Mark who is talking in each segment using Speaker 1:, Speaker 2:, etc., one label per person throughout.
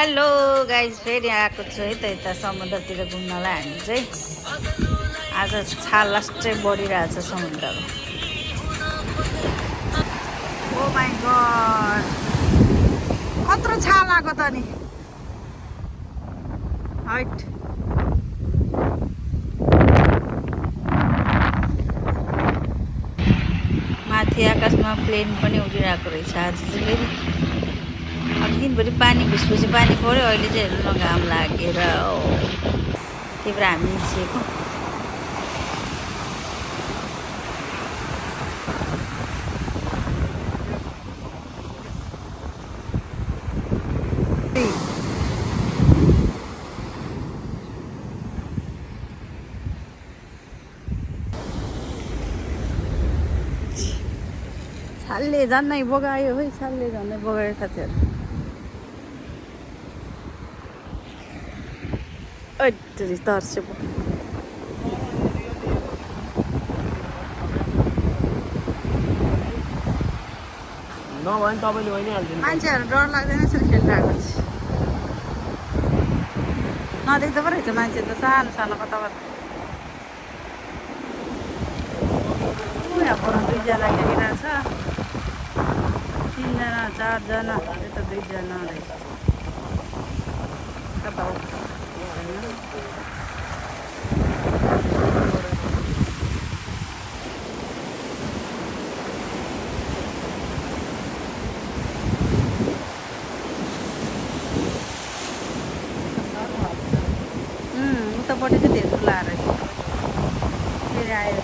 Speaker 1: Hello guys फेरि आएको छु है त यता समुद्रतिर घुम्नलाई हामी चाहिँ आज लास्टै बढिरहेछ समुद्रमा। ओ माई गड कत्रो छाल आएको त नि हाइट। माथि आकाशमा प्लेन पनि उडिरहेको रहेछ आज चाहिँ फेरि। दिनभरि पानी घुसपछि पानी पऱ्यो, अहिले चाहिँ हेर्नु न घाम लागेर त्यही भएर हामी निस्किएको। छालले झन्नै बगायो है, छालले झन्नै बगायो साथीहरू। अट्टरी तर्स्यो मान्छेहरू डर लाग्दैन यसरी खेलिरहेको चाहिँ। नदेख्दो पो रहेछ मान्छे त सानो सानो कता कता। यहाँ पर 2 जना खेलिरहेछ, 3 जना 4 जना, यता 2 जना रहेछ। कता हो उतापट्टि चाहिँ धेरै ठुला रहेछ। फेरि आएर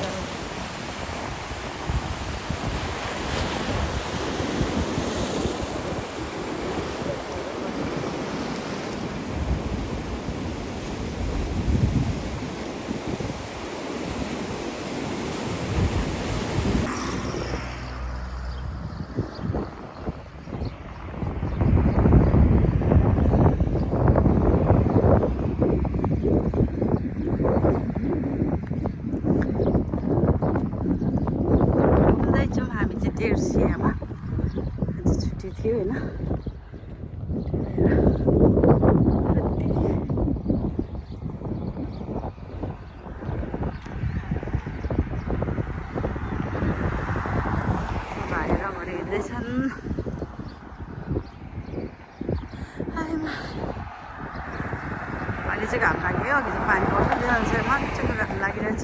Speaker 1: डेर्सियामा आज छुट्टी थियो होइन। भाइहरू अगाडि हिँड्दैछन्। अहिले चाहिँ घाम लाग्यो, अघि चाहिँ पानी पर्छ, त्यही अनुसार मजाको घाम लागिरहेछ।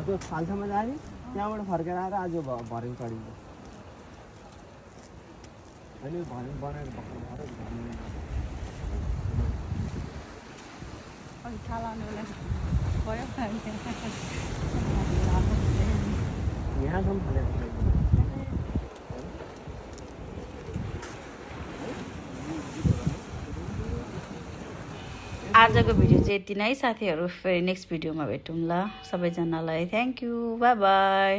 Speaker 2: त्यो खाल्थामा जाने त्यहाँबाट फर्केर आएर आज भर्यौँ चढिन्छ। अहिले भर्यौँ बनाएर यहाँसम्म फालेको
Speaker 1: आजको भिडियो चाहिँ यति नै साथीहरू। फेरि नेक्स्ट भिडियोमा भेटौँ ल। सबैजनालाई थ्याङ्क यू, बाई बाई।